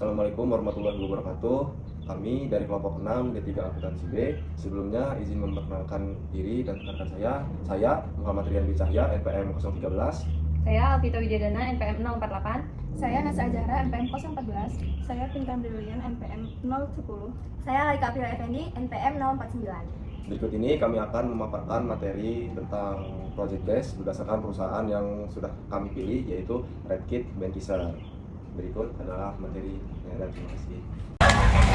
Assalamualaikum warahmatullahi wabarakatuh. Kami dari kelompok 6 D3 Akuntansi B. Sebelumnya izin memperkenalkan diri dan rekan saya Muhammad Rian Cahya, NPM 013. Saya Alvita Widyadana, NPM 048. Saya Nasa Ajara, NPM 014. Saya Pinkan Brilian, NPM 010. Saya Halika April Effendi, NPM 049. Berikut ini kami akan memaparkan materi tentang project base berdasarkan perusahaan yang sudah kami pilih, yaitu Redkit Benckiser. Berikut adalah materinya dan terima kasih.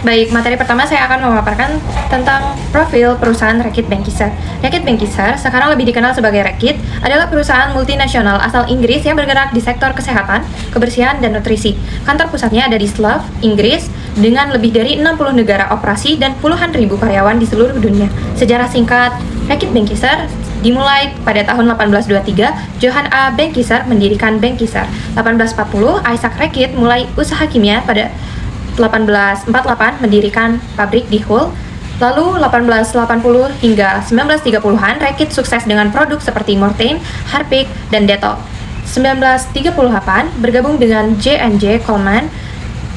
Baik, materi pertama saya akan memaparkan tentang profil perusahaan Redkit Benckiser. Redkit Benckiser, sekarang lebih dikenal sebagai Redkit, adalah perusahaan multinasional asal Inggris yang bergerak di sektor kesehatan, kebersihan, dan nutrisi. Kantor pusatnya ada di Slough, Inggris, dengan lebih dari 60 negara operasi dan puluhan ribu karyawan di seluruh dunia. Sejarah singkat Redkit Benckiser dimulai pada tahun 1823, Johann A. Benckiser mendirikan Benckiser. 1840, Isaac Redkit mulai usaha kimia. Pada 1848 mendirikan pabrik di Hull. Lalu 1880 hingga 1930-an, Redkit sukses dengan produk seperti Mortein, Harpic, dan Dettol. 1938 bergabung dengan J&J Coleman,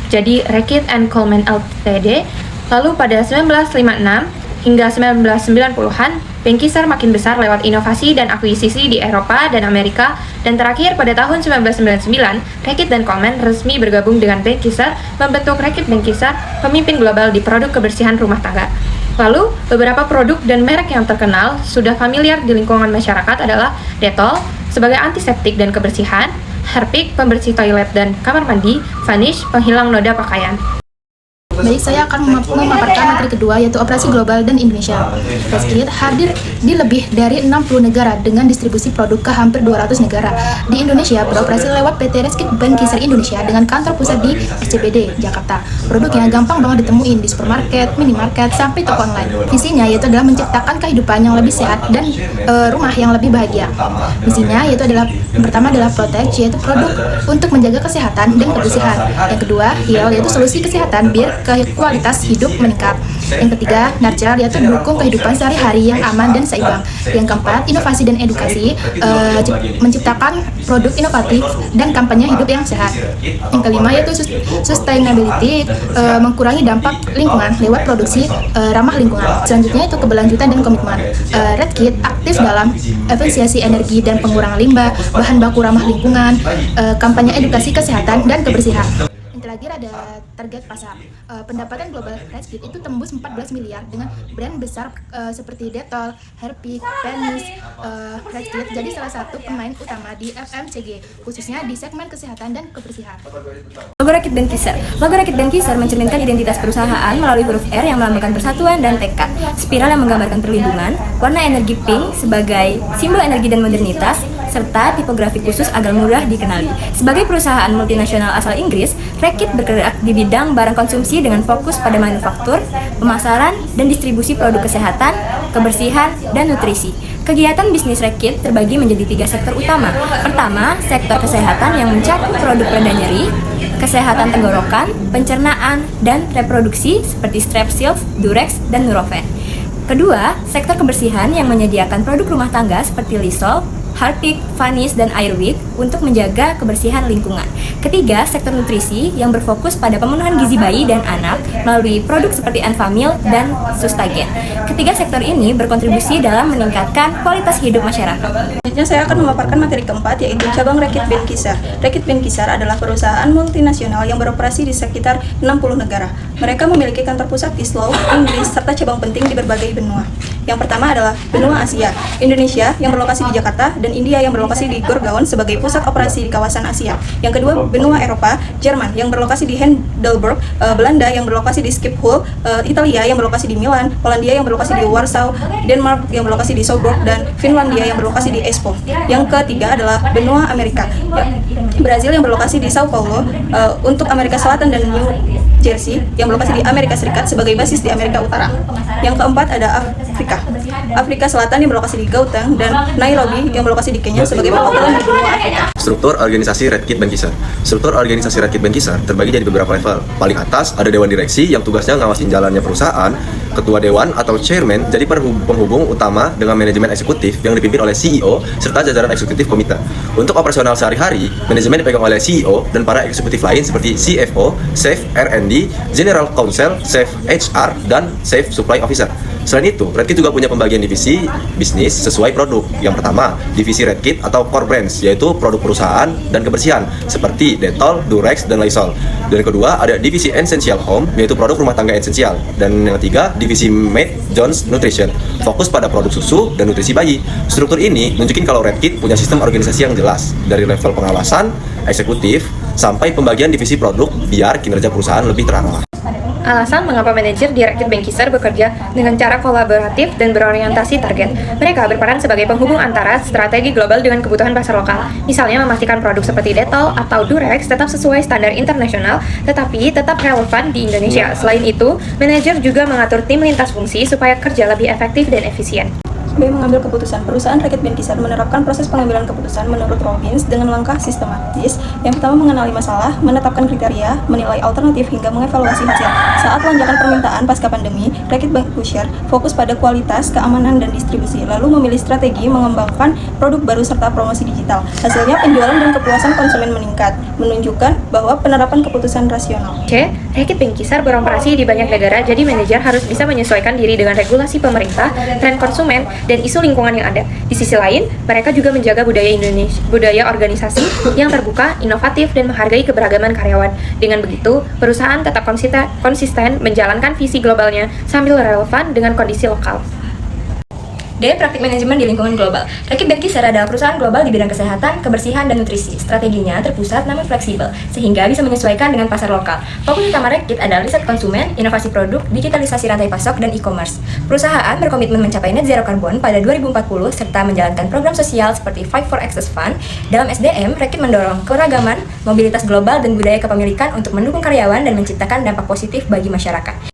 jadi Redkit and Coleman Ltd. Lalu pada 1956 hingga 1990-an, Benckiser makin besar lewat inovasi dan akuisisi di Eropa dan Amerika, dan terakhir pada tahun 1999, Redkit dan Coleman resmi bergabung dengan Benckiser, membentuk Redkit Benckiser, pemimpin global di produk kebersihan rumah tangga. Lalu, beberapa produk dan merek yang terkenal sudah familiar di lingkungan masyarakat adalah Dettol sebagai antiseptik dan kebersihan, Harpic pembersih toilet dan kamar mandi, Vanish penghilang noda pakaian. Baik, saya akan memaparkan materi kedua, yaitu operasi global dan Indonesia. Redkit hadir di lebih dari 60 negara dengan distribusi produk ke hampir 200 negara. Di Indonesia beroperasi lewat PT Redkit Benckiser Indonesia dengan kantor pusat di SCBD, Jakarta. Produknya gampang banget ditemuin di supermarket, minimarket, sampai toko online. Visinya yaitu adalah menciptakan kehidupan yang lebih sehat dan rumah yang lebih bahagia. Visinya yaitu adalah, yang pertama adalah Protect, yaitu produk untuk menjaga kesehatan dan kebersihan. Yang kedua, Heal, yaitu solusi kesehatan biar kualitas hidup meningkat. Yang ketiga, Nurture, yaitu dukung kehidupan sehari-hari yang aman dan seimbang. Yang keempat, inovasi dan edukasi, menciptakan produk inovatif dan kampanye hidup yang sehat. Yang kelima yaitu sustainability, mengurangi dampak lingkungan lewat produksi ramah lingkungan. Selanjutnya itu keberlanjutan dan komitmen. Redkit aktif dalam efisiensi energi dan pengurangan limbah, bahan baku ramah lingkungan, kampanye edukasi kesehatan dan kebersihan. Terakhir ada target pasar. Pendapatan global Redkit itu tembus 14 miliar dengan brand besar seperti Dettol, Harpic, Vanish. Redkit jadi salah satu pemain utama di FMCG, khususnya di segmen kesehatan dan kebersihan. Logo Redkit Benckiser. Logo Redkit Benckiser mencerminkan identitas perusahaan melalui huruf R yang melambangkan persatuan dan tekad, spiral yang menggambarkan perlindungan, warna energi pink sebagai simbol energi dan modernitas, serta tipografi khusus agar mudah dikenali. Sebagai perusahaan multinasional asal Inggris, Redkit bergerak di bidang barang konsumsi dengan fokus pada manufaktur, pemasaran, dan distribusi produk kesehatan, kebersihan, dan nutrisi. Kegiatan bisnis Redkit terbagi menjadi 3 sektor utama. Pertama, sektor kesehatan yang mencakup produk pereda nyeri, kesehatan tenggorokan, pencernaan, dan reproduksi seperti Strepsils, Durex, dan Nurofen. Kedua, sektor kebersihan yang menyediakan produk rumah tangga seperti Lysol, Harpic, Vanish, dan Airwick untuk menjaga kebersihan lingkungan. Ketiga, sektor nutrisi yang berfokus pada pemenuhan gizi bayi dan anak melalui produk seperti Enfamil dan Sustagen. Ketiga sektor ini berkontribusi dalam meningkatkan kualitas hidup masyarakat. Selanjutnya saya akan memaparkan materi keempat, yaitu cabang Redkit Benckiser. Redkit Benckiser adalah perusahaan multinasional yang beroperasi di sekitar 60 negara. Mereka memiliki kantor pusat di Slough, Inggris, serta cabang penting di berbagai benua. Yang pertama adalah benua Asia, Indonesia yang berlokasi di Jakarta, dan India yang berlokasi di Gurgaon sebagai pusat operasi di kawasan Asia. Yang kedua, benua Eropa, Jerman yang berlokasi di Heidelberg, Belanda yang berlokasi di Schiphol, Italia yang berlokasi di Milan, Polandia yang berlokasi di Warsaw, Denmark yang berlokasi di Zoburg, dan Finlandia yang berlokasi di Espoo. Yang ketiga adalah benua Amerika, Brazil yang berlokasi di Sao Paulo untuk Amerika Selatan, dan New Jersey yang berlokasi di Amerika Serikat sebagai basis di Amerika Utara. Yang keempat ada Afrika. Afrika Selatan yang berlokasi di Gauteng dan Nairobi yang berlokasi di Kenya sebagai perwakilan di benua Afrika. Struktur organisasi Redkit Benckiser. Struktur organisasi Redkit Benckiser terbagi jadi beberapa level. Paling atas ada dewan direksi yang tugasnya ngawasin jalannya perusahaan, ketua dewan atau chairman jadi penghubung utama dengan manajemen eksekutif yang dipimpin oleh CEO serta jajaran eksekutif komite. Untuk operasional sehari-hari, manajemen dipegang oleh CEO dan para eksekutif lain seperti CFO, Chief R&D, General Counsel, Chief HR, dan Chief Supply Officer. Selain itu, Redkit juga punya pembagian divisi bisnis sesuai produk. Yang pertama, divisi Redkit atau Core Brands, yaitu produk perusahaan dan kebersihan seperti Dettol, Durex, dan Lysol. Dan yang kedua, ada divisi Essential Home, yaitu produk rumah tangga esensial. Dan yang ketiga, divisi Maid Jones Nutrition, fokus pada produk susu dan nutrisi bayi. Struktur ini nunjukin kalau Redkit punya sistem organisasi yang jelas, dari level pengawasan, eksekutif, sampai pembagian divisi produk biar kinerja perusahaan lebih terarah. Alasan mengapa manajer di Redkit Benckiser bekerja dengan cara kolaboratif dan berorientasi target. Mereka berperan sebagai penghubung antara strategi global dengan kebutuhan pasar lokal. Misalnya memastikan produk seperti Dettol atau Durex tetap sesuai standar internasional, tetapi tetap relevan di Indonesia. Selain itu, manajer juga mengatur tim lintas fungsi supaya kerja lebih efektif dan efisien. B. Mengambil keputusan. Perusahaan Redkit Benckiser menerapkan proses pengambilan keputusan menurut Robbins dengan langkah sistematis. Yang pertama, mengenali masalah, menetapkan kriteria, menilai alternatif, hingga mengevaluasi hasil. Saat lonjakan permintaan pasca pandemi, Redkit Benckiser fokus pada kualitas, keamanan, dan distribusi, lalu memilih strategi mengembangkan produk baru serta promosi digital. Hasilnya, penjualan dan kepuasan konsumen meningkat, menunjukkan bahwa penerapan keputusan rasional. C. Redkit Benckiser beroperasi di banyak negara, jadi manajer harus bisa menyesuaikan diri dengan regulasi pemerintah, tren konsumen, dan isu lingkungan yang ada. Di sisi lain, mereka juga menjaga budaya organisasi yang terbuka, inovatif, dan menghargai keberagaman karyawan. Dengan begitu, perusahaan tetap konsisten menjalankan visi globalnya sambil relevan dengan kondisi lokal. D. Praktik manajemen di lingkungan global. Redkit Benckiser adalah perusahaan global di bidang kesehatan, kebersihan, dan nutrisi. Strateginya terpusat namun fleksibel, sehingga bisa menyesuaikan dengan pasar lokal. Fokus utama Redkit adalah riset konsumen, inovasi produk, digitalisasi rantai pasok, dan e-commerce. Perusahaan berkomitmen mencapai net zero karbon pada 2040 serta menjalankan program sosial seperti Fight for Access Fund. Dalam SDM, Redkit mendorong keragaman, mobilitas global, dan budaya kepemilikan untuk mendukung karyawan dan menciptakan dampak positif bagi masyarakat.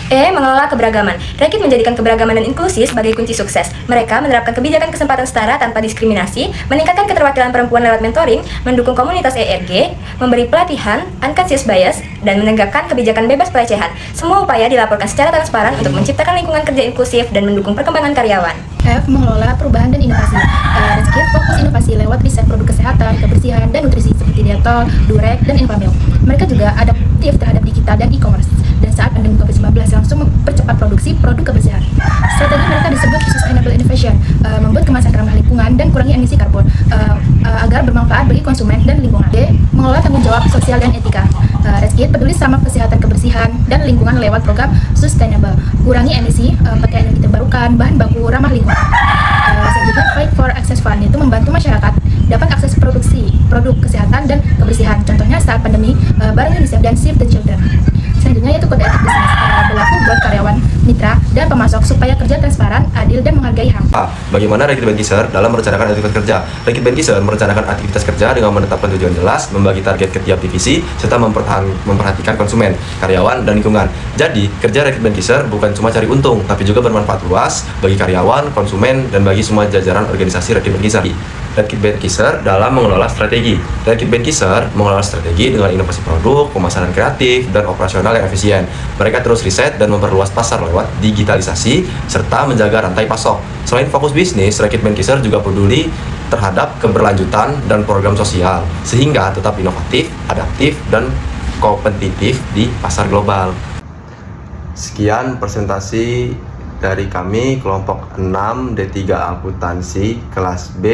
E. Mengelola keberagaman. Redkit menjadikan keberagaman dan inklusi sebagai kunci sukses. Mereka menerapkan kebijakan kesempatan setara tanpa diskriminasi, meningkatkan keterwakilan perempuan lewat mentoring, mendukung komunitas ERG, memberi pelatihan, unconscious bias, dan menegakkan kebijakan bebas pelecehan. Semua upaya dilaporkan secara transparan untuk menciptakan lingkungan kerja inklusif dan mendukung perkembangan karyawan. F. Mengelola perubahan dan inovasi. Redkit fokus inovasi lewat riset produk kesehatan, kebersihan, dan nutrisi seperti Dettol, Durex, dan Infamil. Mereka juga adaptif terhadap digital dan e-commerce. Dan saat pandemi COVID-19 langsung mempercepat produksi produk kebersihan. Strategi mereka disebut sustainable innovation, membuat kemasan ramah lingkungan dan kurangi emisi karbon agar bermanfaat bagi konsumen dan lingkungan. D. Mengelola tanggung jawab sosial dan etika. Redkit peduli sama kesehatan, kebersihan, dan lingkungan lewat program sustainable, kurangi emisi, pakai energi terbarukan, bahan baku ramah lingkungan. Selanjutnya, Fight for Access Fund itu membantu masyarakat dapat akses produksi produk kesehatan dan kebersihan. Contohnya saat pandemi, barang UNICEF dan Save the Children. Selanjutnya yaitu kode etik bisnis, berlaku buat karyawan, mitra, dan pemasok supaya kerja transparan, adil, dan menghargai HAM. A. Bagaimana Redkit Benckiser dalam merencanakan aktivitas kerja? Redkit Benckiser merencanakan aktivitas kerja dengan menetapkan tujuan jelas, membagi target ke tiap divisi, serta memperhatikan konsumen, karyawan, dan lingkungan. Jadi, kerja Redkit Benckiser bukan cuma cari untung, tapi juga bermanfaat luas bagi karyawan, konsumen, dan bagi semua jajaran organisasi Redkit Benckiser. Redkit Benckiser dalam mengelola strategi. Redkit Benckiser mengelola strategi dengan inovasi produk, pemasaran kreatif, dan operasional yang efisien. Mereka terus riset dan memperluas pasar lewat digitalisasi, serta menjaga rantai pasok. Selain fokus bisnis, Redkit Benckiser juga peduli terhadap keberlanjutan dan program sosial, sehingga tetap inovatif, adaptif, dan kompetitif di pasar global. Sekian presentasi dari kami kelompok 6 D3 Akuntansi kelas B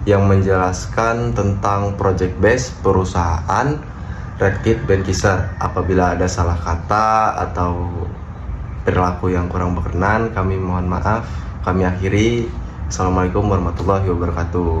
yang menjelaskan tentang project base perusahaan Redkit Benckiser. Apabila ada salah kata atau perilaku yang kurang berkenan, kami mohon maaf. Kami akhiri. Assalamualaikum warahmatullahi wabarakatuh.